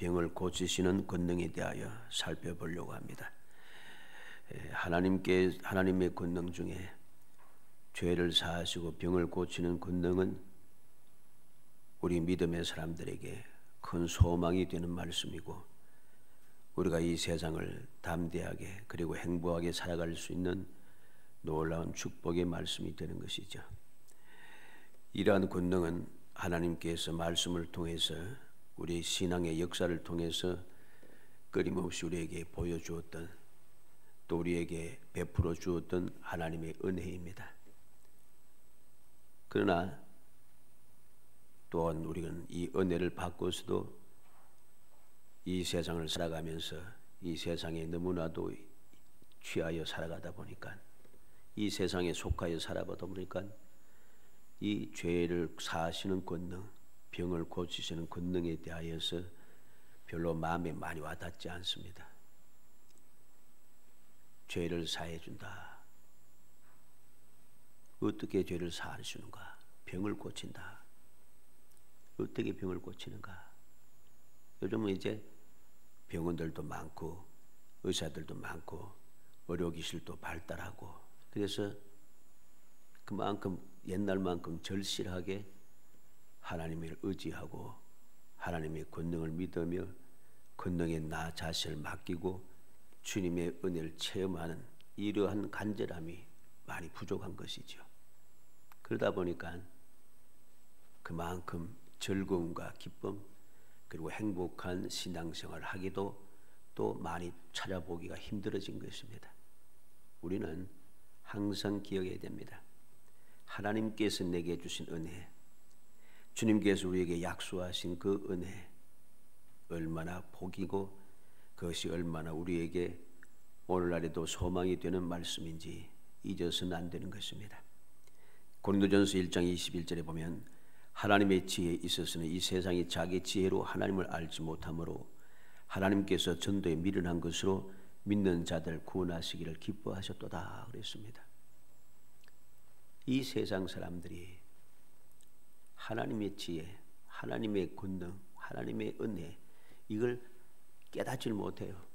병을 고치시는 권능에 대하여 살펴보려고 합니다. 하나님의 권능 중에 죄를 사하시고 병을 고치는 권능은 우리 믿음의 사람들에게 큰 소망이 되는 말씀이고, 우리가 이 세상을 담대하게 그리고 행복하게 살아갈 수 있는 놀라운 축복의 말씀이 되는 것이죠. 이러한 권능은 하나님께서 말씀을 통해서 우리 신앙의 역사를 통해서 끊임없이 우리에게 보여주었던, 또 우리에게 베풀어 주었던 하나님의 은혜입니다. 그러나 또한 우리는 이 은혜를 받고서도 이 세상을 살아가면서 이 세상에 너무나도 취하여 살아가다 보니까, 이 세상에 속하여 살아가다 보니까 이 죄를 사하시는 권능, 병을 고치시는 권능에 대하여서 별로 마음에 많이 와닿지 않습니다. 죄를 사해 준다. 어떻게 죄를 사하시는가? 병을 고친다. 어떻게 병을 고치는가? 요즘은 이제 병원들도 많고 의사들도 많고 의료기술도 발달하고, 그래서 그만큼 옛날만큼 절실하게 하나님을 의지하고 하나님의 권능을 믿으며 권능에 나 자신을 맡기고 주님의 은혜를 체험하는 이러한 간절함이 많이 부족한 것이죠. 그러다 보니까 그만큼 즐거움과 기쁨 그리고 행복한 신앙생활을 하기도 또 많이 찾아보기가 힘들어진 것입니다. 우리는 항상 기억해야 됩니다. 하나님께서 내게 주신 은혜, 주님께서 우리에게 약속하신 그 은혜, 얼마나 복이고 그것이 얼마나 우리에게 오늘날에도 소망이 되는 말씀인지 잊어서는 안 되는 것입니다. 고린도전서 1장 21절에 보면 하나님의 지혜에 있어서는 이 세상이 자기 지혜로 하나님을 알지 못하므로 하나님께서 전도에 미련한 것으로 믿는 자들 구원하시기를 기뻐하셨도다 그랬습니다. 이 세상 사람들이 하나님의 지혜, 하나님의 권능, 하나님의 은혜, 이걸 깨닫지를 못해요.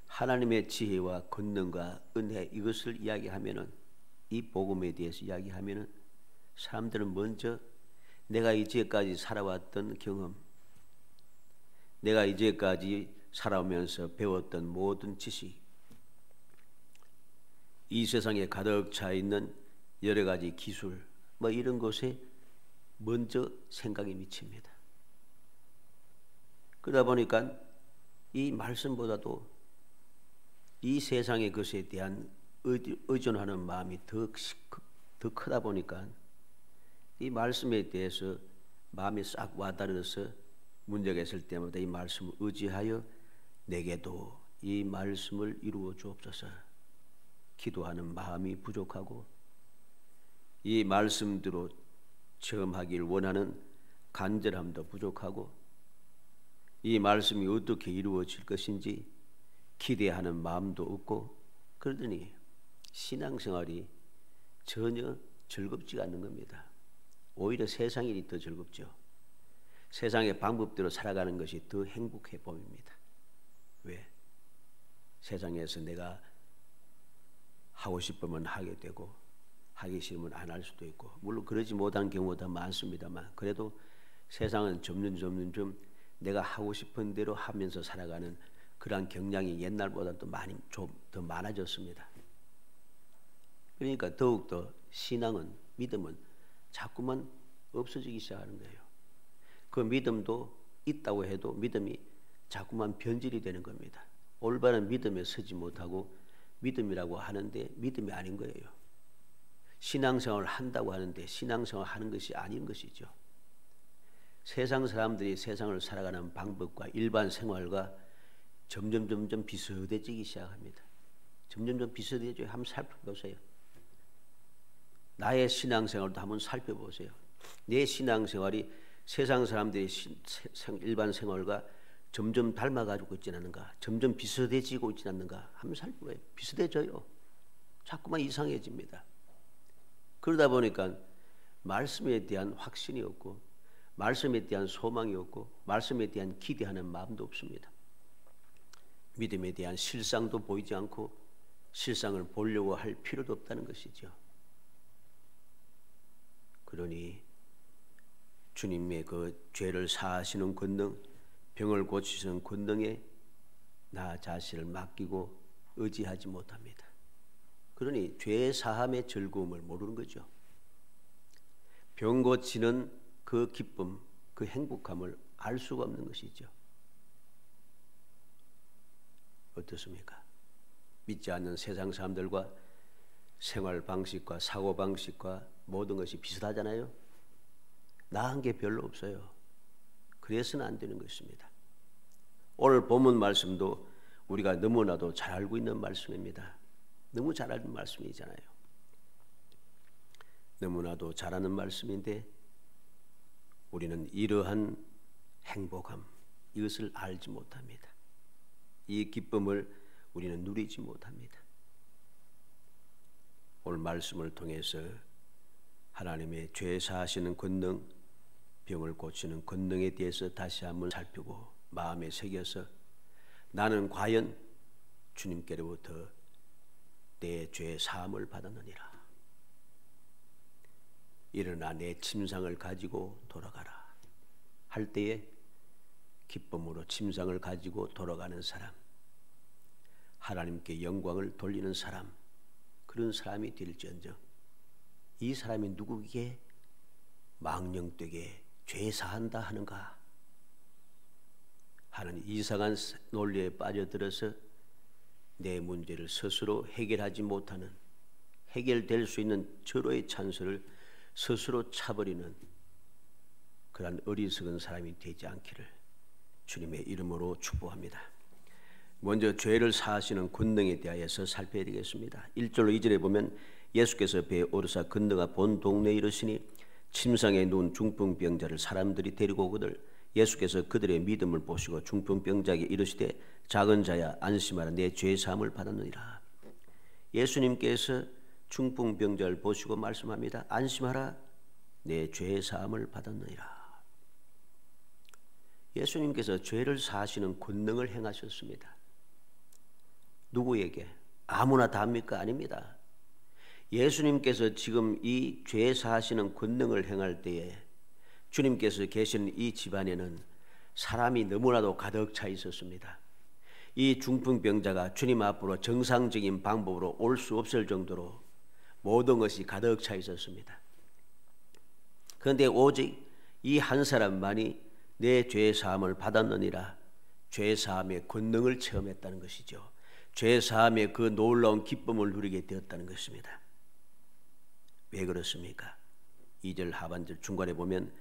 하나님의 지혜와 권능과 은혜, 이것을 이야기하면은, 이 복음에 대해서 이야기하면은 사람들은 먼저 내가 이제까지 살아왔던 경험, 내가 이제까지 살아오면서 배웠던 모든 지식, 이 세상에 가득 차 있는 여러 가지 기술, 뭐 이런 것에 먼저 생각이 미칩니다. 그러다 보니까 이 말씀보다도 이 세상의 것에 대한 의존하는 마음이 더 크다 보니까 이 말씀에 대해서 마음이 싹 와닿아서 문제가 있을 때마다 이 말씀을 의지하여 내게도 이 말씀을 이루어 주옵소서 기도하는 마음이 부족하고, 이 말씀대로 체험하기를 원하는 간절함도 부족하고, 이 말씀이 어떻게 이루어질 것인지 기대하는 마음도 없고, 그러더니 신앙생활이 전혀 즐겁지가 않는 겁니다. 오히려 세상 일이 더 즐겁죠. 세상의 방법대로 살아가는 것이 더 행복해 보입니다. 왜? 세상에서 내가 하고 싶으면 하게 되고 하기 싫으면 안 할 수도 있고, 물론 그러지 못한 경우도 많습니다만, 그래도 세상은 점점 내가 하고 싶은 대로 하면서 살아가는 그러한 경향이 옛날보다도 많이 좀 더 많아졌습니다. 그러니까 더욱더 신앙은, 믿음은 자꾸만 없어지기 시작하는 거예요. 그 믿음도 있다고 해도 믿음이 자꾸만 변질이 되는 겁니다. 올바른 믿음에 서지 못하고 믿음이라고 하는데 믿음이 아닌 거예요. 신앙생활을 한다고 하는데 신앙생활을 하는 것이 아닌 것이죠. 세상 사람들이 세상을 살아가는 방법과 일반 생활과 점점 비슷해지기 시작합니다. 점점 비슷해져요. 한번 살펴보세요. 나의 신앙생활도 한번 살펴보세요. 내 신앙생활이 세상 사람들의 일반 생활과 점점 닮아가지고 있지 않는가, 점점 비슷해지고 있지 않는가 한번 살펴봐요. 비슷해져요. 자꾸만 이상해집니다. 그러다 보니까 말씀에 대한 확신이 없고 말씀에 대한 소망이 없고 말씀에 대한 기대하는 마음도 없습니다. 믿음에 대한 실상도 보이지 않고 실상을 보려고 할 필요도 없다는 것이죠. 그러니 주님의 그 죄를 사하시는 권능, 병을 고치시는 권능에 나 자신을 맡기고 의지하지 못합니다. 그러니 죄 사함의 즐거움을 모르는 거죠. 병 고치는 그 기쁨, 그 행복함을 알 수가 없는 것이죠. 어떻습니까? 믿지 않는 세상 사람들과 생활 방식과 사고 방식과 모든 것이 비슷하잖아요. 나은 게 별로 없어요. 그래서는 안 되는 것입니다. 오늘 본문 말씀도 우리가 너무나도 잘 알고 있는 말씀입니다. 너무 잘 아는 말씀이잖아요. 너무나도 잘 아는 말씀인데 우리는 이러한 행복함, 이것을 알지 못합니다. 이 기쁨을 우리는 누리지 못합니다. 오늘 말씀을 통해서 하나님의 죄 사하시는 권능, 병을 고치는 권능에 대해서 다시 한번 살피고 마음에 새겨서 나는 과연 주님께로부터 내 죄 사함을 받았느니라. 일어나 내 침상을 가지고 돌아가라 할 때에 기쁨으로 침상을 가지고 돌아가는 사람, 하나님께 영광을 돌리는 사람, 그런 사람이 될지언정 이 사람이 누구에게 망령되게 죄 사한다 하는가 하는 이상한 논리에 빠져들어서 내 문제를 스스로 해결하지 못하는, 해결될 수 있는 절호의 찬스를 스스로 차버리는 그러한 어리석은 사람이 되지 않기를 주님의 이름으로 축복합니다. 먼저 죄를 사하시는 권능에 대하여서 살펴야 되겠습니다. 1절로 2절에 보면 예수께서 배에 오르사 건너가 본 동네에 이르시니 침상에 누운 중풍병자를 사람들이 데리고 오거늘 예수께서 그들의 믿음을 보시고 중풍병자에게 이르시되 작은 자야 안심하라 내 죄 사함을 받았느니라. 예수님께서 중풍병자를 보시고 말씀합니다. 안심하라 내 죄 사함을 받았느니라. 예수님께서 죄를 사하시는 권능을 행하셨습니다. 누구에게? 아무나 다 합니까? 아닙니다. 예수님께서 지금 이 죄 사하시는 권능을 행할 때에 주님께서 계신 이 집안에는 사람이 너무나도 가득 차 있었습니다. 이 중풍병자가 주님 앞으로 정상적인 방법으로 올 수 없을 정도로 모든 것이 가득 차 있었습니다. 그런데 오직 이 한 사람만이 내 죄 사함을 받았느니라, 죄 사함의 권능을 체험했다는 것이죠. 죄 사함의 그 놀라운 기쁨을 누리게 되었다는 것입니다. 왜 그렇습니까? 2절 하반절 중간에 보면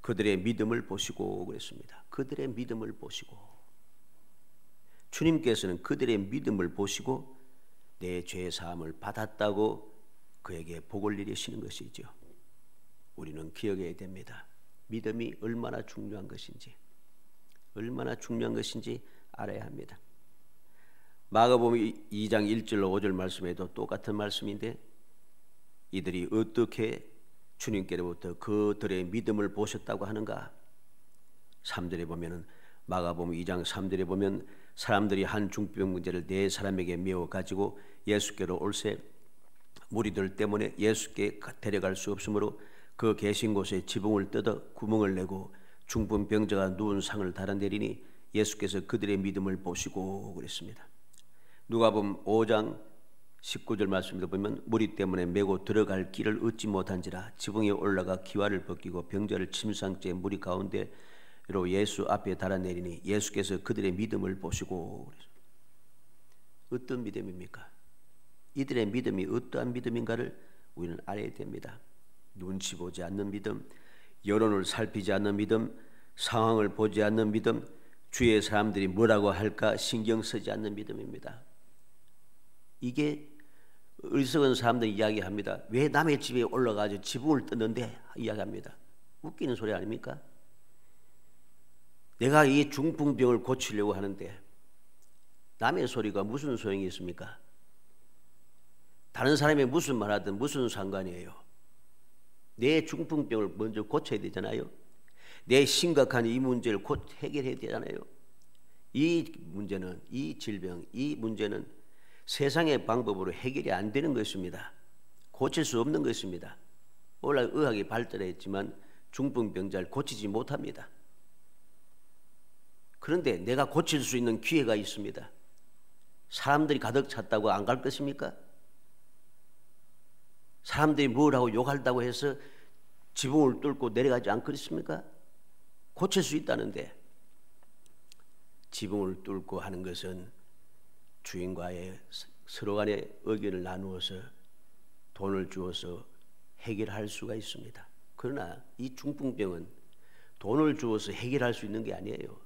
그들의 믿음을 보시고 그랬습니다. 그들의 믿음을 보시고, 주님께서는 그들의 믿음을 보시고 내 죄 사함을 받았다고 그에게 복을 내리시는 것이죠. 우리는 기억해야 됩니다. 믿음이 얼마나 중요한 것인지, 얼마나 중요한 것인지 알아야 합니다. 마가복음 2장 1절로 5절 말씀에도 똑같은 말씀인데 이들이 어떻게 주님께로부터 그들의 믿음을 보셨다고 하는가? 3절에 보면은 마가복음 2장 3절에 보면 사람들이 한 중병 문제를 네 사람에게 메워 가지고 예수께로 올세 무리들 때문에 예수께 데려갈 수 없으므로 그 계신 곳에 지붕을 뜯어 구멍을 내고 중풍병자가 누운 상을 달아내리니 예수께서 그들의 믿음을 보시고 그랬습니다. 누가복음 5장 19절 말씀을 보면 무리 때문에 메고 들어갈 길을 얻지 못한지라 지붕에 올라가 기와를 벗기고 병자를 침상째 무리 가운데로 예수 앞에 달아내리니 예수께서 그들의 믿음을 보시고 그랬습니다. 어떤 믿음입니까? 이들의 믿음이 어떠한 믿음인가를 우리는 알아야 됩니다. 눈치 보지 않는 믿음, 여론을 살피지 않는 믿음, 상황을 보지 않는 믿음, 주위의 사람들이 뭐라고 할까 신경 쓰지 않는 믿음입니다. 이게 어리석은 사람들이 이야기합니다. 왜 남의 집에 올라가서 지붕을 뜯는데 이야기합니다. 웃기는 소리 아닙니까? 내가 이 중풍병을 고치려고 하는데 남의 소리가 무슨 소용이 있습니까? 다른 사람이 무슨 말하든 무슨 상관이에요. 내 중풍병을 먼저 고쳐야 되잖아요. 내 심각한 이 문제를 곧 해결해야 되잖아요. 이 문제는, 이 질병, 이 문제는 세상의 방법으로 해결이 안 되는 것입니다. 고칠 수 없는 것입니다. 오늘 의학이 발달했지만 중풍병자를 고치지 못합니다. 그런데 내가 고칠 수 있는 기회가 있습니다. 사람들이 가득 찼다고 안 갈 것입니까? 사람들이 뭘 하고 욕한다고 해서 지붕을 뚫고 내려가지 않겠습니까? 고칠 수 있다는데, 지붕을 뚫고 하는 것은 주인과의 서로 간의 의견을 나누어서 돈을 주어서 해결할 수가 있습니다. 그러나 이 중풍병은 돈을 주어서 해결할 수 있는 게 아니에요.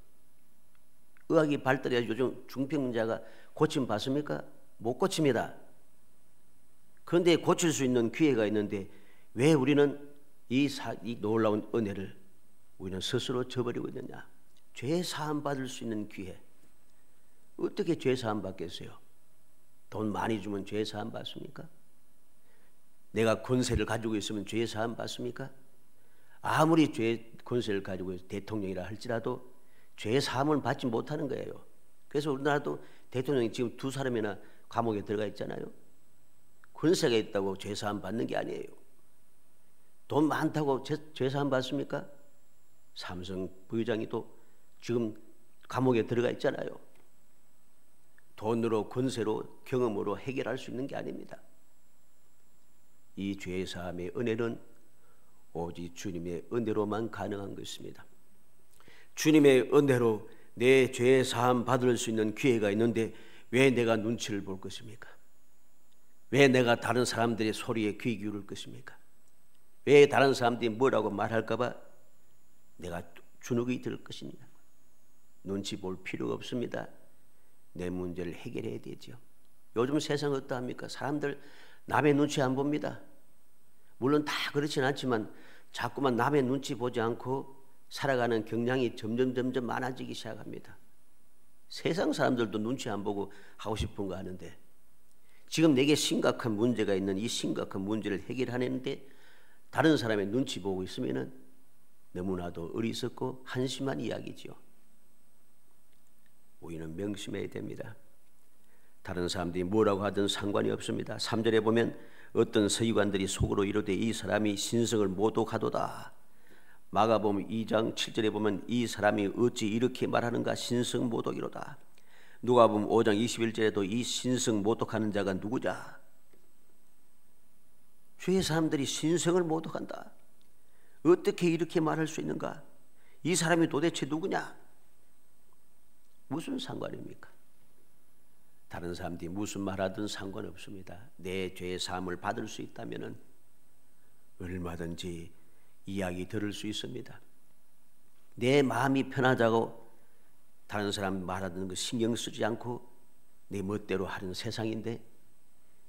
의학이 발달해서 요즘 중풍자가 고침 받습니까? 못 고칩니다. 그런데 고칠 수 있는 기회가 있는데 왜 우리는 이 놀라운 은혜를 우리는 스스로 저버리고 있느냐? 죄 사함 받을 수 있는 기회. 어떻게 죄 사함 받겠어요? 돈 많이 주면 죄 사함 받습니까? 내가 권세를 가지고 있으면 죄 사함 받습니까? 아무리 죄 권세를 가지고 대통령이라 할지라도 죄 사함을 받지 못하는 거예요. 그래서 우리나라도 대통령이 지금 2사람이나 감옥에 들어가 있잖아요. 권세가 있다고 죄 사함 받는 게 아니에요. 돈 많다고 죄 사함 받습니까? 삼성 부회장이 또 지금 감옥에 들어가 있잖아요. 돈으로, 권세로, 경험으로 해결할 수 있는 게 아닙니다. 이 죄 사함의 은혜는 오직 주님의 은혜로만 가능한 것입니다. 주님의 은혜로 내 죄 사함 받을 수 있는 기회가 있는데 왜 내가 눈치를 볼 것입니까? 왜 내가 다른 사람들의 소리에 귀 기울일 것입니까? 왜 다른 사람들이 뭐라고 말할까 봐 내가 주눅이 들 것입니까? 눈치 볼 필요가 없습니다. 내 문제를 해결해야 되죠. 요즘 세상은 어떠합니까? 사람들 남의 눈치 안 봅니다. 물론 다 그렇진 않지만 자꾸만 남의 눈치 보지 않고 살아가는 경향이 점점 많아지기 시작합니다. 세상 사람들도 눈치 안 보고 하고 싶은 거 하는데, 지금 내게 심각한 문제가 있는 이 심각한 문제를 해결하는데 다른 사람의 눈치 보고 있으면 너무나도 어리석고 한심한 이야기죠. 우리는 명심해야 됩니다. 다른 사람들이 뭐라고 하든 상관이 없습니다. 3절에 보면 어떤 서기관들이 속으로 이르되 이 사람이 신성을 모독하도다. 마가복음 2장 7절에 보면 이 사람이 어찌 이렇게 말하는가 신성 모독이로다. 누가복음 5장 21절에도 이 신성 모독하는 자가 누구냐? 주의 사람들이 신성을 모독한다. 어떻게 이렇게 말할 수 있는가? 이 사람이 도대체 누구냐? 무슨 상관입니까? 다른 사람들이 무슨 말하든 상관없습니다. 내 죄의 사함을 받을 수 있다면 얼마든지 이야기 들을 수 있습니다. 내 마음이 편하자고 다른 사람 말하는 거 신경 쓰지 않고 내 멋대로 하는 세상인데,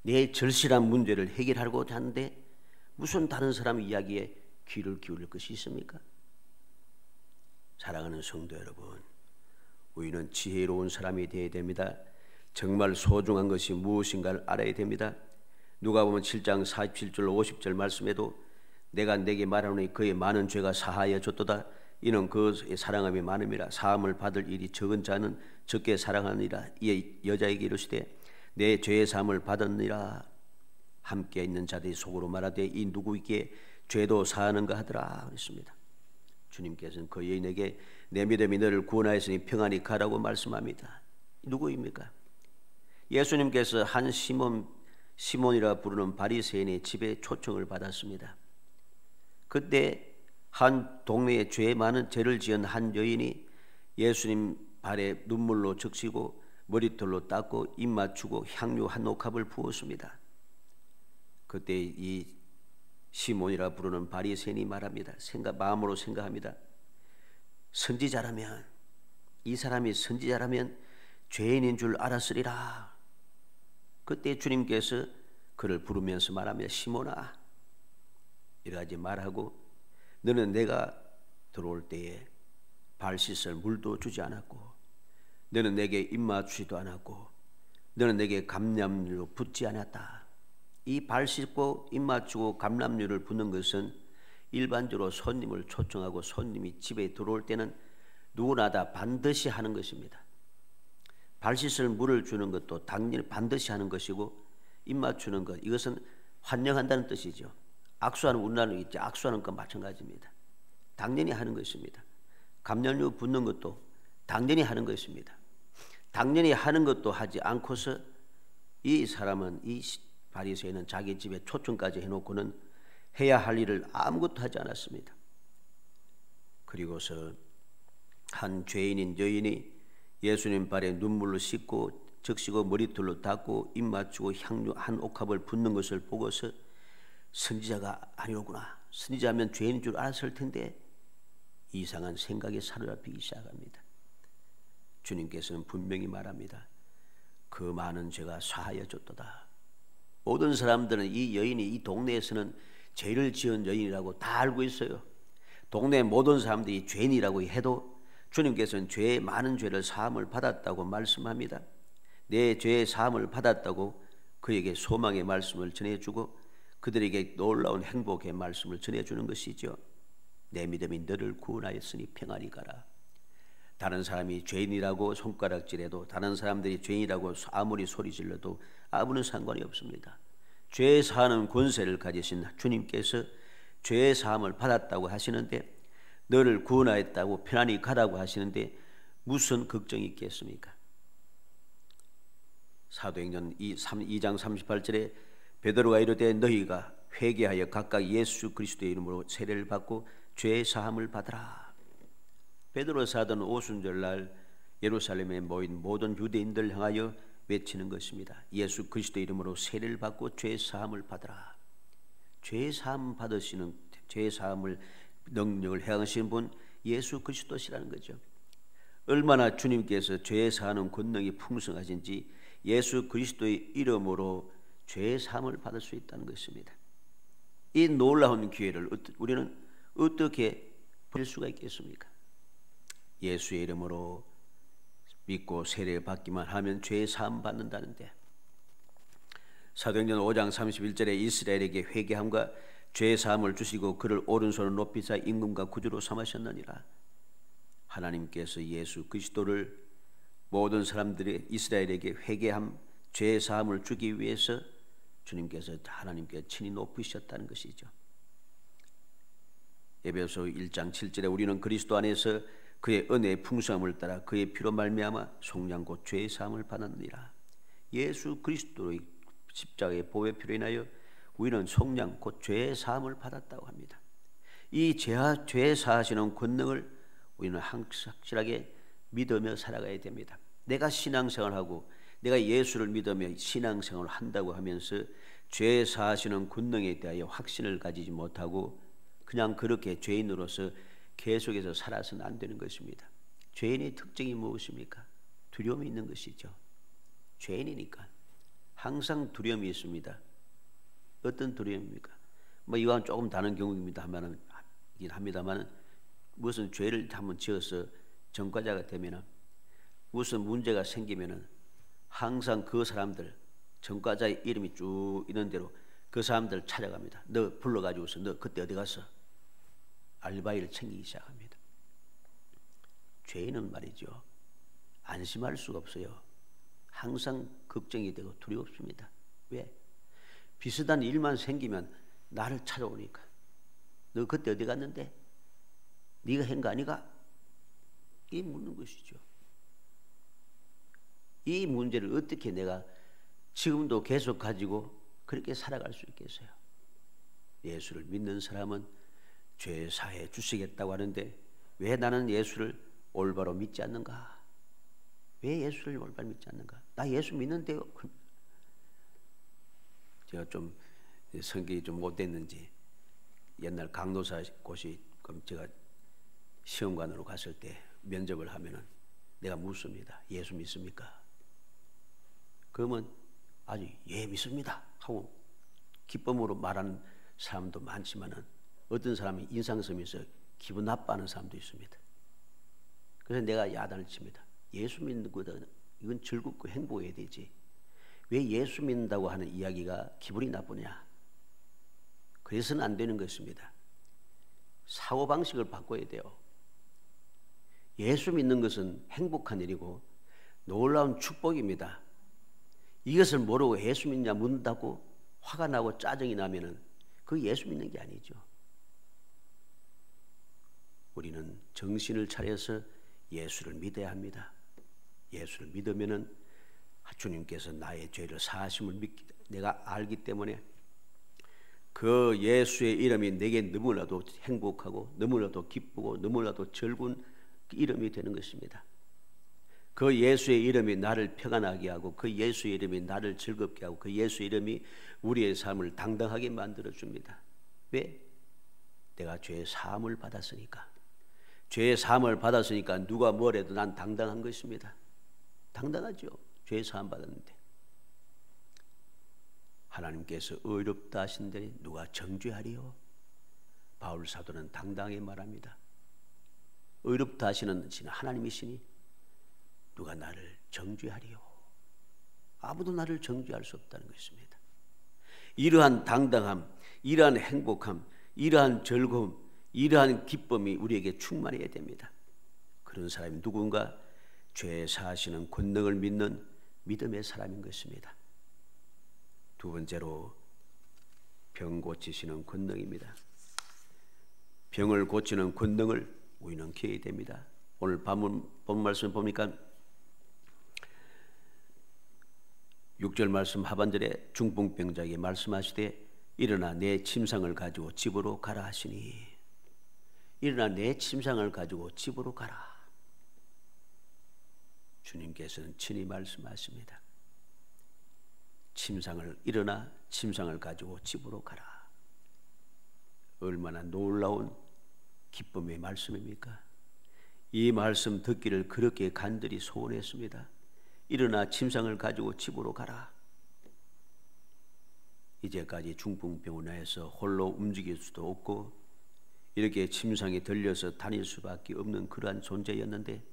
내 절실한 문제를 해결하고자 하는데 무슨 다른 사람 이야기에 귀를 기울일 것이 있습니까? 사랑하는 성도 여러분, 우리는 지혜로운 사람이 되어야 됩니다. 정말 소중한 것이 무엇인가를 알아야 됩니다. 누가복음 7장 47절 50절 말씀에도 내가 내게 말하노니 그의 많은 죄가 사하여 줬도다. 이는 그의 사랑함이 많음이라. 사함을 받을 일이 적은 자는 적게 사랑하니라. 이에 여자에게 이르시되 내 죄의 사함을 받았느니라. 함께 있는 자들이 속으로 말하되 이 누구에게 죄도 사하는가 하더라 그랬습니다. 주님께서는 그 여인에게 내 믿음이 너를 구원하였으니 평안히 가라고 말씀합니다. 누구입니까? 예수님께서 한 시몬이라 부르는 바리새인의 집에 초청을 받았습니다. 그때 한 동네에 죄 많은 죄를 지은 한 여인이 예수님 발에 눈물로 적시고 머리털로 닦고 입 맞추고 향유 한 옥합을 부었습니다. 그때 이 시몬이라 부르는 바리새인이 말합니다. 마음으로 생각합니다. 선지자라면, 이 사람이 선지자라면 죄인인 줄 알았으리라. 그때 주님께서 그를 부르면서 말합니다. 시몬아, 이러지 말하고 너는 내가 들어올 때에 발 씻을 물도 주지 않았고, 너는 내게 입 맞추지도 않았고, 너는 내게 감람유로 붓지 않았다. 이 발 씻고 입 맞추고 감람유를 붓는 것은 일반적으로 손님을 초청하고 손님이 집에 들어올 때는 누구나 다 반드시 하는 것입니다. 발 씻을 물을 주는 것도 당연히 반드시 하는 것이고, 입 맞추는 것, 이것은 환영한다는 뜻이죠. 악수하는 우리나라는 있지, 악수하는 것 마찬가지입니다. 당연히 하는 것입니다. 감염료 붓는 것도 당연히 하는 것입니다. 당연히 하는 것도 하지 않고서 이 사람은, 이 바리새인은 자기 집에 초청까지 해놓고는 해야 할 일을 아무것도 하지 않았습니다. 그리고서 한 죄인인 여인이 예수님 발에 눈물로 씻고 적시고 머리털로 닦고 입 맞추고 향료 한 옥합을 붓는 것을 보고서 선지자가 아니오구나, 선지자면 죄인인 줄 알았을 텐데 이상한 생각에 사로잡히기 시작합니다. 주님께서는 분명히 말합니다. 그 많은 죄가 사하여 줬도다. 모든 사람들은 이 여인이 이 동네에서는 죄를 지은 여인이라고 다 알고 있어요. 동네 모든 사람들이 죄인이라고 해도 주님께서는 죄의 많은 죄를 사함을 받았다고 말씀합니다. 내 죄의 사함을 받았다고 그에게 소망의 말씀을 전해주고 그들에게 놀라운 행복의 말씀을 전해주는 것이죠. 내 믿음이 너를 구원하였으니 평안히 가라. 다른 사람이 죄인이라고 손가락질해도, 다른 사람들이 죄인이라고 아무리 소리질러도 아무런 상관이 없습니다. 죄 사하는 권세를 가지신 주님께서 죄 사함을 받았다고 하시는데, 너를 구원하였다고 편안히 가라고 하시는데 무슨 걱정이 있겠습니까? 사도행전 2장 38절에 베드로가 이르되 너희가 회개하여 각각 예수 그리스도의 이름으로 세례를 받고 죄 사함을 받으라. 베드로 사도는 오순절날 예루살렘에 모인 모든 유대인들 향하여 외치는 것입니다. 예수 그리스도의 이름으로 세례를 받고 죄 사함을 받으라. 죄 사함 받으시는, 죄 사함을 능력을 행하시는 분 예수 그리스도시라는 거죠. 얼마나 주님께서 죄 사하는 권능이 풍성하신지 예수 그리스도의 이름으로 죄 사함을 받을 수 있다는 것입니다. 이 놀라운 기회를 우리는 어떻게 버릴 수가 있겠습니까? 예수의 이름으로 믿고 세례 받기만 하면 죄 사함 받는다는데, 사도행전 5장 31절에 이스라엘에게 회개함과 죄 사함을 주시고 그를 오른손으로 높이사 임금과 구주로 삼으셨느니라. 하나님께서 예수 그리스도를 모든 사람들이 이스라엘에게 회개함, 죄 사함을 주기 위해서 주님께서 하나님께 친히 높이셨다는 것이죠. 에베소 1장 7절에 우리는 그리스도 안에서 그의 은혜의 풍성함을 따라 그의 피로 말미암아 속량 곧 죄의 사함을 받았느니라. 예수 그리스도의 십자가의 보혈 피로 인하여 우리는 속량 곧 죄의 사함을 받았다고 합니다. 이 죄 사하시는 권능을 우리는 확실하게 믿으며 살아가야 됩니다. 내가 신앙생활하고 내가 예수를 믿으며 신앙생활을 한다고 하면서 죄 사하시는 권능에 대하여 확신을 가지지 못하고 그냥 그렇게 죄인으로서 계속해서 살아서는 안 되는 것입니다. 죄인의 특징이 무엇입니까? 두려움이 있는 것이죠. 죄인이니까 항상 두려움이 있습니다. 어떤 두려움입니까? 이와는 조금 다른 경우입니다. 합니다만 무슨 죄를 한번 지어서 전과자가 되면 무슨 문제가 생기면 항상 그 사람들, 전과자의 이름이 쭉 있는 대로 그 사람들 찾아갑니다. 너 불러가지고서 너 그때 어디 갔어? 알바이를 챙기기 시작합니다. 죄인은 말이죠, 안심할 수가 없어요. 항상 걱정이 되고 두렵습니다. 왜? 비슷한 일만 생기면 나를 찾아오니까. 너 그때 어디 갔는데? 네가 한 거 아니가? 이 묻는 것이죠. 이 문제를 어떻게 내가 지금도 계속 가지고 그렇게 살아갈 수 있겠어요? 예수를 믿는 사람은 죄 사해 주시겠다고 하는데 왜 나는 예수를 올바로 믿지 않는가? 왜 예수를 올바로 믿지 않는가? 나 예수 믿는데요. 제가 좀 성격이 좀 못됐는지 옛날 강도사 곳이 제가 시험관으로 갔을 때 면접을 하면은 내가 묻습니다. 예수 믿습니까? 그러면 아주 예 믿습니다 하고 기쁨으로 말하는 사람도 많지만은 어떤 사람이 인상섬에서 기분 나빠하는 사람도 있습니다. 그래서 내가 야단을 칩니다. 예수 믿는 것은 이건 즐겁고 행복해야 되지. 왜 예수 믿는다고 하는 이야기가 기분이 나쁘냐? 그래서는 안 되는 것입니다. 사고방식을 바꿔야 돼요. 예수 믿는 것은 행복한 일이고 놀라운 축복입니다. 이것을 모르고 예수 믿냐 묻는다고 화가 나고 짜증이 나면은 그 예수 믿는 게 아니죠. 우리는 정신을 차려서 예수를 믿어야 합니다. 예수를 믿으면은 주님께서 나의 죄를 사하심을 내가 알기 때문에 그 예수의 이름이 내게 너무나도 행복하고 너무나도 기쁘고 너무나도 즐거운 이름이 되는 것입니다. 그 예수의 이름이 나를 평안하게 하고 그 예수의 이름이 나를 즐겁게 하고 그 예수의 이름이 우리의 삶을 당당하게 만들어줍니다. 왜? 내가 죄의 사함을 받았으니까. 죄의 사함을 받았으니까 누가 뭐래도 난 당당한 것입니다. 당당하죠. 죄의 사함 받았는데. 하나님께서 의롭다 하신다니 누가 정죄하리요? 바울 사도는 당당히 말합니다. 의롭다 하시는 하나님이시니 누가 나를 정죄하리요? 아무도 나를 정죄할 수 없다는 것입니다. 이러한 당당함, 이러한 행복함, 이러한 즐거움, 이러한 기쁨이 우리에게 충만해야 됩니다. 그런 사람이 누군가 죄 사하시는 권능을 믿는 믿음의 사람인 것입니다. 두 번째로 병 고치시는 권능입니다. 병을 고치는 권능을 우리는 기해야 됩니다. 오늘 본 말씀 보니까 6절 말씀 하반절에 중풍병자에게 말씀하시되 일어나 내 침상을 가지고 집으로 가라 하시니, 일어나 내 침상을 가지고 집으로 가라. 주님께서는 친히 말씀하십니다. 일어나 침상을 가지고 집으로 가라. 얼마나 놀라운 기쁨의 말씀입니까? 이 말씀 듣기를 그렇게 간절히 소원했습니다. 일어나 침상을 가지고 집으로 가라. 이제까지 중풍병원에서 홀로 움직일 수도 없고 이렇게 침상에 들려서 다닐 수밖에 없는 그러한 존재였는데,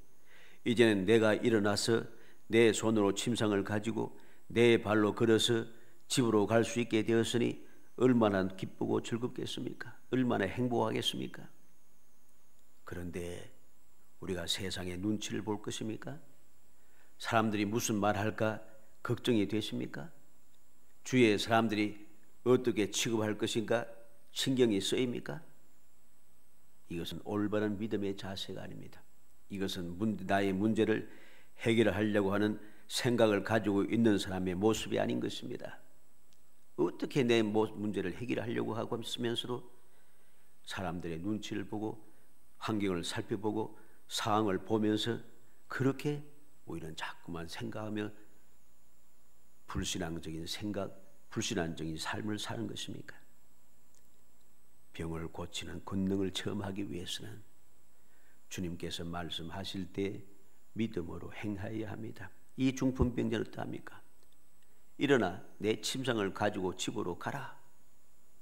이제는 내가 일어나서 내 손으로 침상을 가지고 내 발로 걸어서 집으로 갈 수 있게 되었으니 얼마나 기쁘고 즐겁겠습니까? 얼마나 행복하겠습니까? 그런데 우리가 세상의 눈치를 볼 것입니까? 사람들이 무슨 말 할까 걱정이 되십니까? 주위의 사람들이 어떻게 취급할 것인가 신경이 쓰입니까? 이것은 올바른 믿음의 자세가 아닙니다. 이것은 나의 문제를 해결하려고 하는 생각을 가지고 있는 사람의 모습이 아닌 것입니다. 어떻게 내 문제를 해결하려고 하고 있으면서도 사람들의 눈치를 보고 환경을 살펴보고 상황을 보면서 그렇게 우리는 자꾸만 생각하며 불신앙적인 삶을 사는 것입니까? 병을 고치는 권능을 체험하기 위해서는 주님께서 말씀하실 때 믿음으로 행하여야 합니다. 이 중풍병자는 어떠합니까? 일어나 내 침상을 가지고 집으로 가라.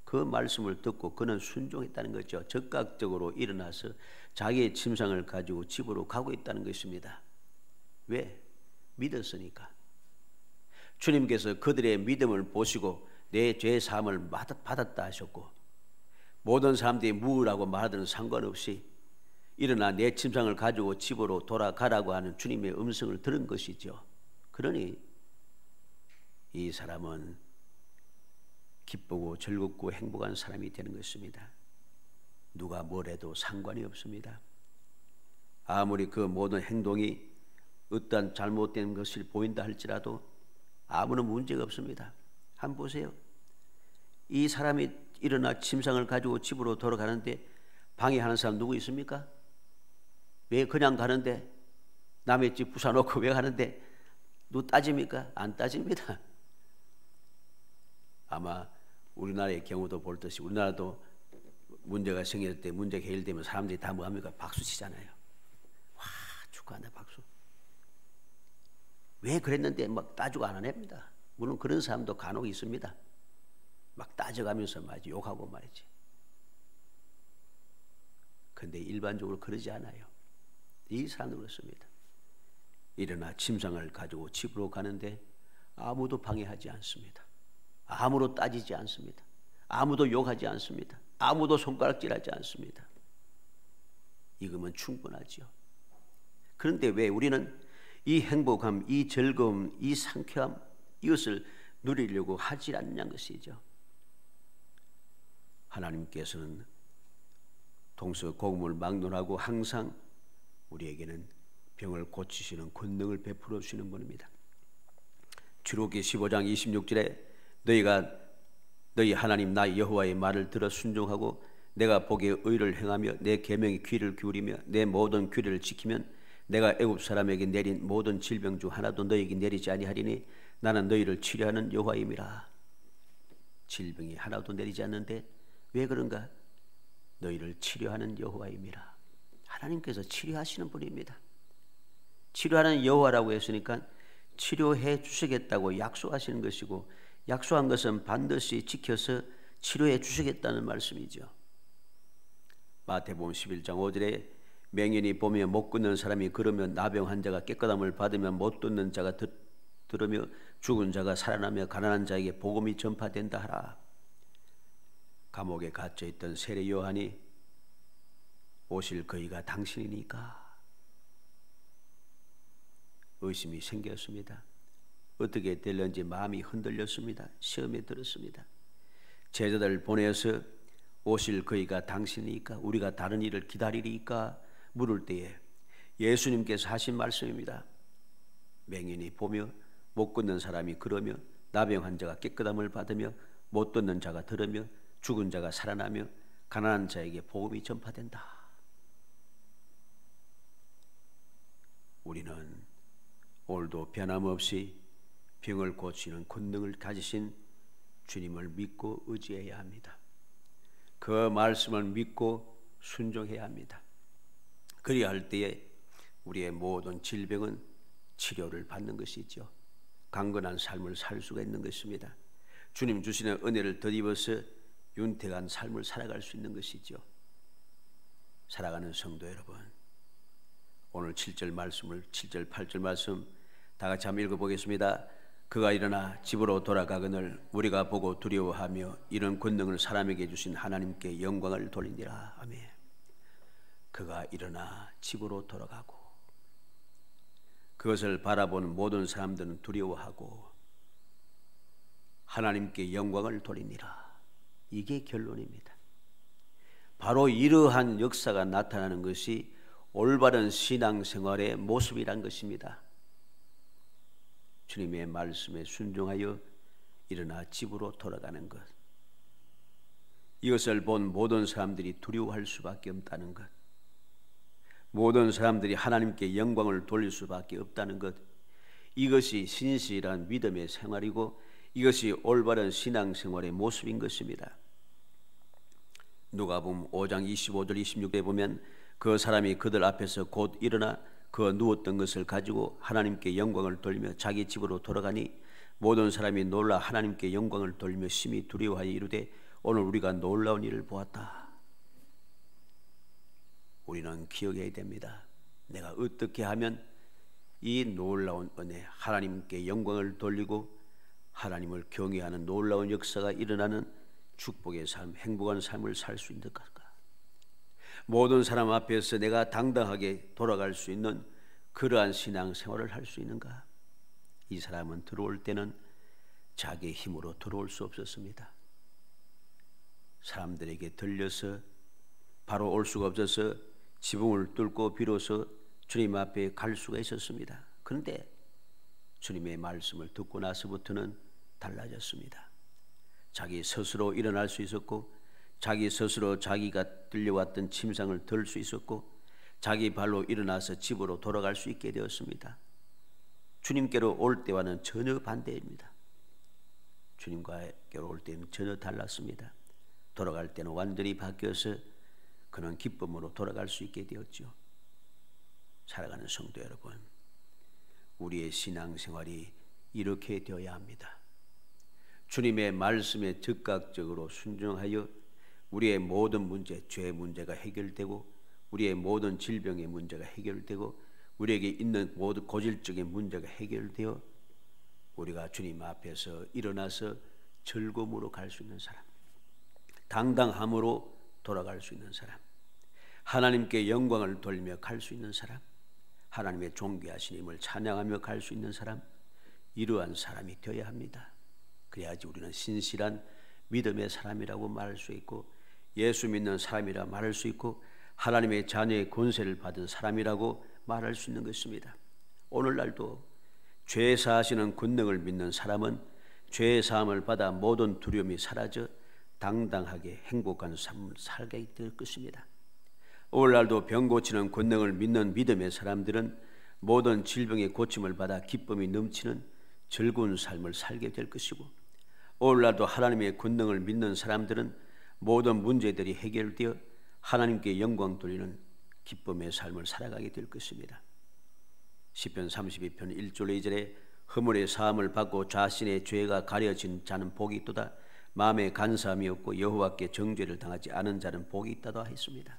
그 말씀을 듣고 그는 순종했다는 거죠. 즉각적으로 일어나서 자기의 침상을 가지고 집으로 가고 있다는 것입니다. 왜? 믿었으니까. 주님께서 그들의 믿음을 보시고 내 죄 사함을 받았다 하셨고, 모든 사람들이 무엇라고 말하든 상관없이 일어나 내 침상을 가지고 집으로 돌아가라고 하는 주님의 음성을 들은 것이죠. 그러니 이 사람은 기쁘고 즐겁고 행복한 사람이 되는 것입니다. 누가 뭐래도 상관이 없습니다. 아무리 그 모든 행동이 어떠한 잘못된 것을 보인다 할지라도 아무런 문제가 없습니다. 한번 보세요. 이 사람이 일어나 침상을 가지고 집으로 돌아가는데 방해하는 사람 누구 있습니까? 왜 그냥 가는데, 남의 집 부숴놓고 왜 가는데 누구 따집니까? 안 따집니다. 아마 우리나라의 경우도 볼 듯이 우리나라도 문제가 생길 때 문제가 해결되면 사람들이 다 뭐합니까? 박수 치잖아요. 와, 축하한다 박수. 왜 그랬는데 막 따지고 안 합니다. 물론 그런 사람도 간혹 있습니다. 막 따져가면서 말이지, 욕하고 말이지. 그런데 일반적으로 그러지 않아요. 이 사람은 그렇습니다. 일어나 침상을 가지고 집으로 가는데 아무도 방해하지 않습니다. 아무도 따지지 않습니다. 아무도 욕하지 않습니다. 아무도 손가락질하지 않습니다. 익으면 충분하죠. 그런데 왜 우리는 이 행복함, 이 즐거움, 이 상쾌함 이것을 누리려고 하지 않냐는 것이죠. 하나님께서는 동서고금을 막론하고 항상 우리에게는 병을 고치시는 권능을 베풀어 주시는 분입니다. 출애굽기 15장 26절에 너희가 너희 하나님 나 여호와의 말을 들어 순종하고 내가 보기에 의를 행하며 내 계명에 귀를 기울이며 내 모든 규례를 지키면 내가 애굽 사람에게 내린 모든 질병 중 하나도 너희에게 내리지 아니하리니 나는 너희를 치료하는 여호와임이라. 질병이 하나도 내리지 않는데 왜 그런가? 너희를 치료하는 여호와임이라. 하나님께서 치료하시는 분입니다. 치료하는 여호와라고 했으니까 치료해 주시겠다고 약속하시는 것이고 약속한 것은 반드시 지켜서 치료해 주시겠다는 말씀이죠. 마태복음 11장 5절에 맹인이 보며 못 걷는 사람이 걸으면 나병 환자가 깨끗함을 받으며 못 듣는 자가 들으며 죽은 자가 살아나며 가난한 자에게 복음이 전파된다 하라. 감옥에 갇혀있던 세례 요한이 오실 그이가 당신이니까 의심이 생겼습니다. 어떻게 될는지 마음이 흔들렸습니다. 시험에 들었습니다. 제자들 보내서 오실 그이가 당신이니까 우리가 다른 일을 기다리리까 물을 때에 예수님께서 하신 말씀입니다. 맹인이 보며 못 걷는 사람이 걸으며 나병 환자가 깨끗함을 받으며 못 듣는 자가 들으며 죽은 자가 살아나며 가난한 자에게 복음이 전파된다. 우리는 오늘도 변함없이 병을 고치는 권능을 가지신 주님을 믿고 의지해야 합니다. 그 말씀을 믿고 순종해야 합니다. 그리야 할 때에 우리의 모든 질병은 치료를 받는 것이죠. 강건한 삶을 살 수가 있는 것입니다. 주님 주시는 은혜를 덧입어서 윤택한 삶을 살아갈 수 있는 것이죠. 살아가는 성도 여러분, 오늘 7절 말씀을 7절 8절 말씀 다 같이 한번 읽어보겠습니다. 그가 일어나 집으로 돌아가거늘 우리가 보고 두려워하며 이런 권능을 사람에게 주신 하나님께 영광을 돌리니라. 아멘. 그가 일어나 집으로 돌아가고 그것을 바라보는 모든 사람들은 두려워하고 하나님께 영광을 돌리니라. 이게 결론입니다. 바로 이러한 역사가 나타나는 것이 올바른 신앙생활의 모습이란 것입니다. 주님의 말씀에 순종하여 일어나 집으로 돌아가는 것, 이것을 본 모든 사람들이 두려워할 수밖에 없다는 것, 모든 사람들이 하나님께 영광을 돌릴 수밖에 없다는 것, 이것이 신실한 믿음의 생활이고 이것이 올바른 신앙생활의 모습인 것입니다. 누가복음 5장 25절 26절에 보면 그 사람이 그들 앞에서 곧 일어나 그 누웠던 것을 가지고 하나님께 영광을 돌리며 자기 집으로 돌아가니 모든 사람이 놀라 하나님께 영광을 돌리며 심히 두려워하여 이르되 오늘 우리가 놀라운 일을 보았다. 우리는 기억해야 됩니다. 내가 어떻게 하면 이 놀라운 은혜, 하나님께 영광을 돌리고 하나님을 경외하는 놀라운 역사가 일어나는 축복의 삶, 행복한 삶을 살 수 있는 것일까? 모든 사람 앞에서 내가 당당하게 돌아갈 수 있는 그러한 신앙생활을 할 수 있는가? 이 사람은 들어올 때는 자기의 힘으로 들어올 수 없었습니다. 사람들에게 들려서 바로 올 수가 없어서 지붕을 뚫고 비로소 주님 앞에 갈 수가 있었습니다. 그런데 주님의 말씀을 듣고 나서부터는 달라졌습니다. 자기 스스로 일어날 수 있었고 자기 스스로 자기가 들려왔던 침상을 들 수 있었고 자기 발로 일어나서 집으로 돌아갈 수 있게 되었습니다. 주님께로 올 때와는 전혀 반대입니다. 주님께로 올 때는 전혀 달랐습니다. 돌아갈 때는 완전히 바뀌어서 그는 기쁨으로 돌아갈 수 있게 되었죠. 살아가는 성도 여러분, 우리의 신앙생활이 이렇게 되어야 합니다. 주님의 말씀에 즉각적으로 순종하여 우리의 모든 문제, 죄의 문제가 해결되고 우리의 모든 질병의 문제가 해결되고 우리에게 있는 모든 고질적인 문제가 해결되어 우리가 주님 앞에서 일어나서 즐거움으로 갈 수 있는 사람, 당당함으로 돌아갈 수 있는 사람, 하나님께 영광을 돌리며 갈 수 있는 사람, 하나님의 존귀하신 힘을 찬양하며 갈 수 있는 사람, 이러한 사람이 되어야 합니다. 그래야지 우리는 신실한 믿음의 사람이라고 말할 수 있고, 예수 믿는 사람이라 말할 수 있고, 하나님의 자녀의 권세를 받은 사람이라고 말할 수 있는 것입니다. 오늘날도 죄 사하시는 권능을 믿는 사람은 죄 사함을 받아 모든 두려움이 사라져 당당하게 행복한 삶을 살게 될 것입니다. 오늘날도 병 고치는 권능을 믿는 믿음의 사람들은 모든 질병의 고침을 받아 기쁨이 넘치는 즐거운 삶을 살게 될 것이고, 오늘날도 하나님의 권능을 믿는 사람들은 모든 문제들이 해결되어 하나님께 영광 돌리는 기쁨의 삶을 살아가게 될 것입니다. 시편 32편 1절 2절에 허물의 사함을 받고 자신의 죄가 가려진 자는 복이 있도다. 마음에 간사함이 없고 여호와께 정죄를 당하지 않은 자는 복이 있다고 했습니다.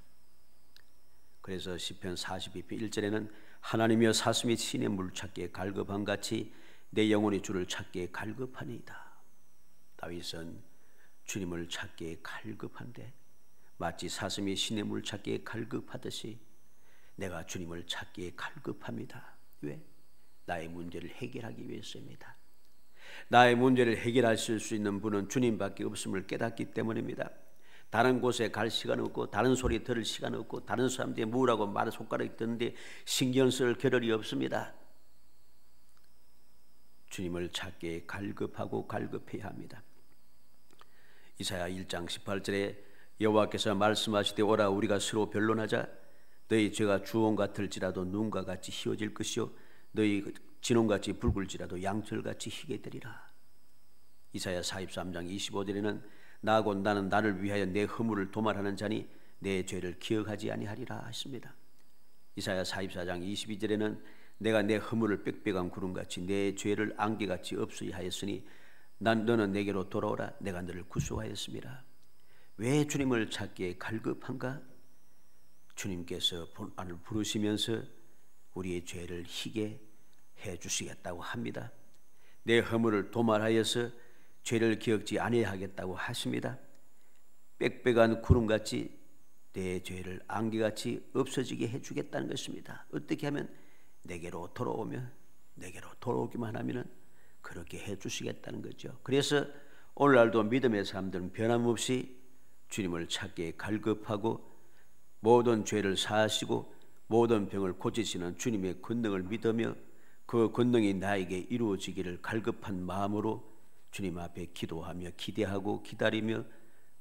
그래서 시편 42편 1절에는 하나님이여 사슴이 신의 물 찾기에 갈급한 같이 내 영혼이 주를 찾기에 갈급하니이다. 다윗은 주님을 찾기에 갈급한데 마치 사슴이 신의 물 찾기에 갈급하듯이 내가 주님을 찾기에 갈급합니다. 왜? 나의 문제를 해결하기 위해서입니다. 나의 문제를 해결하실 수 있는 분은 주님밖에 없음을 깨닫기 때문입니다. 다른 곳에 갈 시간 없고 다른 소리 들을 시간 없고 다른 사람들이 뭐라고 말을 손가락이 드는데 신경 쓸 겨를이 없습니다. 주님을 찾기에 갈급하고 갈급해야 합니다. 이사야 1장 18절에 여호와께서 말씀하시되 오라 우리가 서로 변론하자. 너희 죄가 주홍 같을지라도 눈과 같이 희어질 것이요 너희 진홍같이 붉을지라도 양철같이 희게 되리라. 이사야 43장 25절에는 나 곧 나는 나를 위하여 내 허물을 도말하는 자니 내 죄를 기억하지 아니하리라 했습니다. 이사야 44장 22절에는 내가 내 허물을 빽빽한 구름같이 내 죄를 안개같이 없으리 하였으니 너는 내게로 돌아오라. 내가 너를 구속하였습니다. 왜 주님을 찾기에 갈급한가? 주님께서 나를 부르시면서 우리의 죄를 희게 해주시겠다고 합니다. 내 허물을 도말하여서 죄를 기억지 아니하겠다고 하십니다. 빽빽한 구름같이 내 죄를 안개같이 없어지게 해주겠다는 것입니다. 어떻게 하면? 내게로 돌아오면, 내게로 돌아오기만 하면 그렇게 해주시겠다는 거죠. 그래서 오늘날도 믿음의 사람들은 변함없이 주님을 찾기에 갈급하고 모든 죄를 사하시고 모든 병을 고치시는 주님의 권능을 믿으며 그 권능이 나에게 이루어지기를 갈급한 마음으로 주님 앞에 기도하며 기대하고 기다리며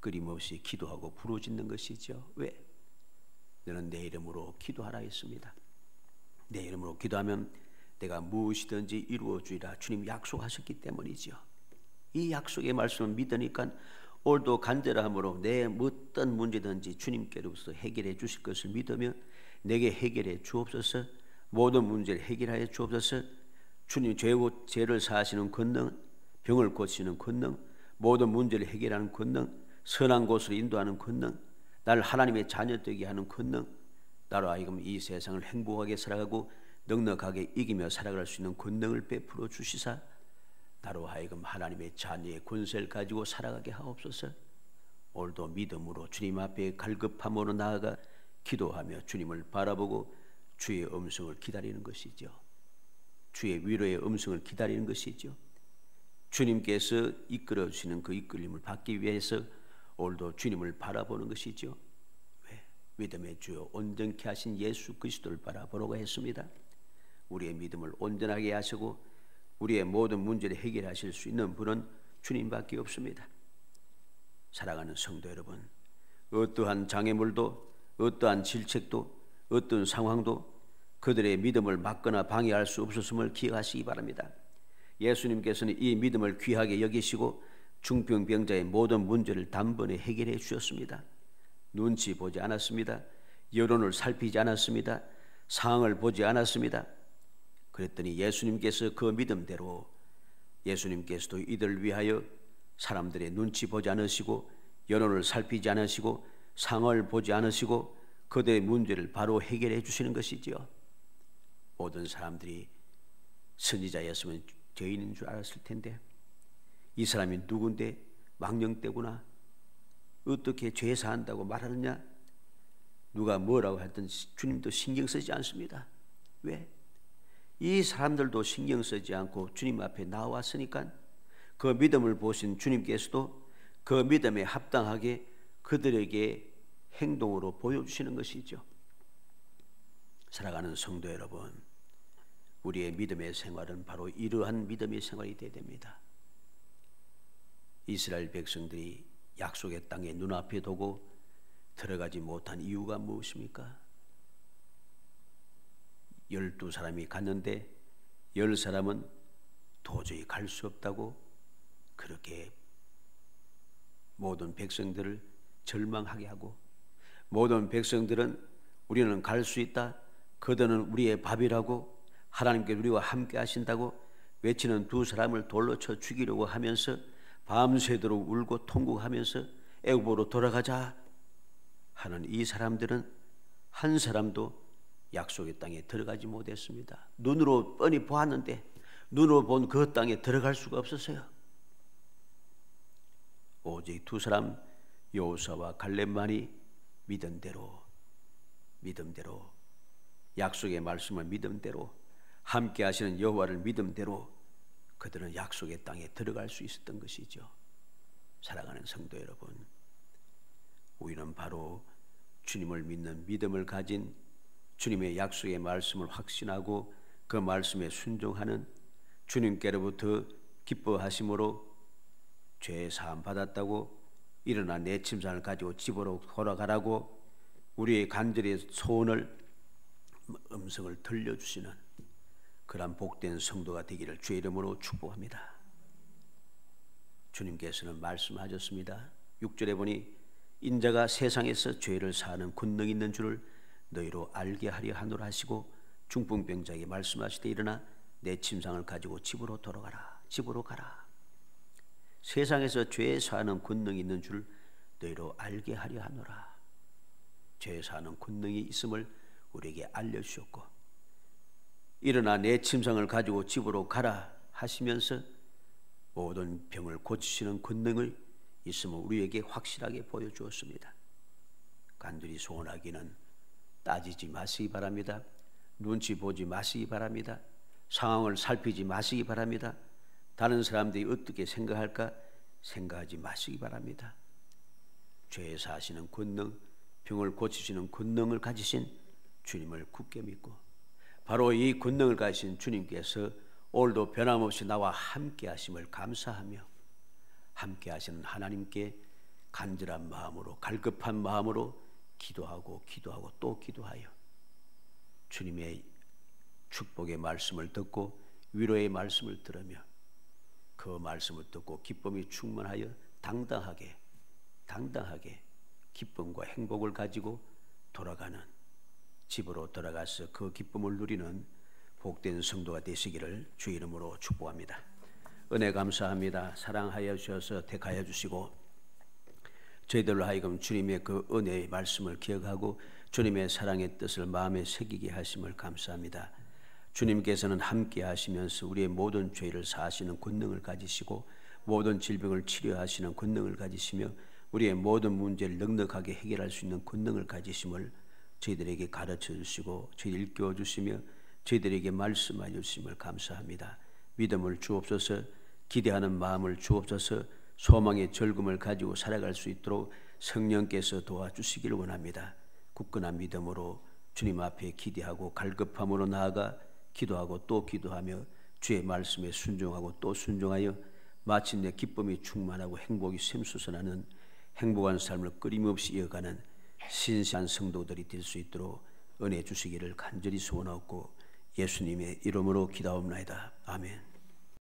끊임없이 기도하고 부르짖는 것이죠. 왜? 너는 내 이름으로 기도하라 했습니다. 내 이름으로 기도하면 내가 무엇이든지 이루어주리라 주님 약속하셨기 때문이죠. 이 약속의 말씀을 믿으니까 오늘도 간절함으로 내 어떤 문제든지 주님께로부터 해결해 주실 것을 믿으며 내게 해결해 주옵소서. 모든 문제를 해결하여 주옵소서. 주님 죄를 사하시는 권능, 병을 고치는 권능, 모든 문제를 해결하는 권능, 선한 곳으로 인도하는 권능, 나를 하나님의 자녀 되게 하는 권능, 나로 하여금 이 세상을 행복하게 살아가고 넉넉하게 이기며 살아갈 수 있는 권능을 베풀어 주시사 나로 하여금 하나님의 자녀의 권세를 가지고 살아가게 하옵소서. 오늘도 믿음으로 주님 앞에 갈급함으로 나아가 기도하며 주님을 바라보고 주의 음성을 기다리는 것이죠. 주의 위로의 음성을 기다리는 것이죠. 주님께서 이끌어 주시는 그 이끌림을 받기 위해서 오늘도 주님을 바라보는 것이죠. 왜? 믿음의 주요 온전케 하신 예수 그리스도를 바라보라고 했습니다. 우리의 믿음을 온전하게 하시고 우리의 모든 문제를 해결하실 수 있는 분은 주님밖에 없습니다. 사랑하는 성도 여러분, 어떠한 장애물도 어떠한 질책도 어떤 상황도 그들의 믿음을 막거나 방해할 수 없었음을 기억하시기 바랍니다. 예수님께서는 이 믿음을 귀하게 여기시고 중풍병자의 모든 문제를 단번에 해결해 주셨습니다. 눈치 보지 않았습니다. 여론을 살피지 않았습니다. 상황을 보지 않았습니다. 그랬더니 예수님께서 그 믿음대로 예수님께서도 이들을 위하여 사람들의 눈치 보지 않으시고 여론을 살피지 않으시고 상황을 보지 않으시고 그들의 문제를 바로 해결해 주시는 것이지요. 모든 사람들이 선지자였으면 죄인인 줄 알았을 텐데 이 사람이 누군데 망령되구나 어떻게 죄 사한다고 말하느냐 누가 뭐라고 했든 주님도 신경 쓰지 않습니다. 왜? 이 사람들도 신경 쓰지 않고 주님 앞에 나왔으니까 그 믿음을 보신 주님께서도 그 믿음에 합당하게 그들에게 행동으로 보여주시는 것이죠. 살아가는 성도 여러분, 우리의 믿음의 생활은 바로 이러한 믿음의 생활이 되어야 됩니다. 이스라엘 백성들이 약속의 땅에 눈앞에 두고 들어가지 못한 이유가 무엇입니까? 12사람이 갔는데 10사람은 도저히 갈 수 없다고 그렇게 모든 백성들을 절망하게 하고, 모든 백성들은 우리는 갈 수 있다, 그들은 우리의 밥이라고, 하나님께 우리와 함께 하신다고 외치는 2사람을 돌로 쳐 죽이려고 하면서 밤새도록 울고 통곡하면서 애굽으로 돌아가자 하는 이 사람들은 한 사람도 약속의 땅에 들어가지 못했습니다. 눈으로 뻔히 보았는데 눈으로 본 그 땅에 들어갈 수가 없었어요. 오직 2사람 여호수아와 갈렙만이 믿음대로 약속의 말씀을 믿음대로 함께 하시는 여호와를 믿음대로 그들은 약속의 땅에 들어갈 수 있었던 것이죠. 사랑하는 성도 여러분, 우리는 바로 주님을 믿는 믿음을 가진, 주님의 약속의 말씀을 확신하고 그 말씀에 순종하는, 주님께로부터 기뻐하심으로 죄 사함 받았다고 일어나 내 침상을 가지고 집으로 돌아가라고 우리의 간절히 소원을, 음성을 들려주시는 그러한 복된 성도가 되기를 주의 이름으로 축복합니다. 주님께서는 말씀하셨습니다. 6절에 보니 인자가 세상에서 죄를 사하는 권능이 있는 줄을 너희로 알게 하려 하노라 하시고, 중풍병자에게 말씀하시되 일어나 내 침상을 가지고 집으로 돌아가라. 집으로 가라. 세상에서 죄 사하는 권능이 있는 줄 너희로 알게 하려 하노라. 죄 사하는 권능이 있음을 우리에게 알려주셨고, 일어나 내 침상을 가지고 집으로 가라 하시면서 모든 병을 고치시는 권능을 있음을 우리에게 확실하게 보여주었습니다. 간절히 소원하기는 따지지 마시기 바랍니다. 눈치 보지 마시기 바랍니다. 상황을 살피지 마시기 바랍니다. 다른 사람들이 어떻게 생각할까 생각하지 마시기 바랍니다. 죄 사하시는 권능, 병을 고치시는 권능을 가지신 주님을 굳게 믿고, 바로 이 권능을 가지신 주님께서 오늘도 변함없이 나와 함께 하심을 감사하며, 함께 하시는 하나님께 간절한 마음으로, 갈급한 마음으로 기도하고 또 기도하여 주님의 축복의 말씀을 듣고 위로의 말씀을 들으며 그 말씀을 듣고 기쁨이 충만하여 당당하게 기쁨과 행복을 가지고 돌아가는, 집으로 돌아가서 그 기쁨을 누리는 복된 성도가 되시기를 주의 이름으로 축복합니다. 은혜 감사합니다. 사랑하여 주셔서 택하여 주시고 저희들로 하여금 주님의 그 은혜의 말씀을 기억하고 주님의 사랑의 뜻을 마음에 새기게 하심을 감사합니다. 주님께서는 함께 하시면서 우리의 모든 죄를 사하시는 권능을 가지시고 모든 질병을 치료하시는 권능을 가지시며 우리의 모든 문제를 넉넉하게 해결할 수 있는 권능을 가지심을 저희들에게 가르쳐 주시고 저희들 일깨워 주시며 저희들에게 말씀하여 주심을 감사합니다. 믿음을 주옵소서, 기대하는 마음을 주옵소서, 소망의 즐거움을 가지고 살아갈 수 있도록 성령께서 도와주시기를 원합니다. 굳건한 믿음으로 주님 앞에 기대하고 갈급함으로 나아가 기도하고 또 기도하며 주의 말씀에 순종하고 또 순종하여 마침내 기쁨이 충만하고 행복이 샘솟아나는 행복한 삶을 끊임없이 이어가는 신실한 성도들이 될 수 있도록 은혜 주시기를 간절히 소원하고 예수님의 이름으로 기도하옵나이다. 아멘.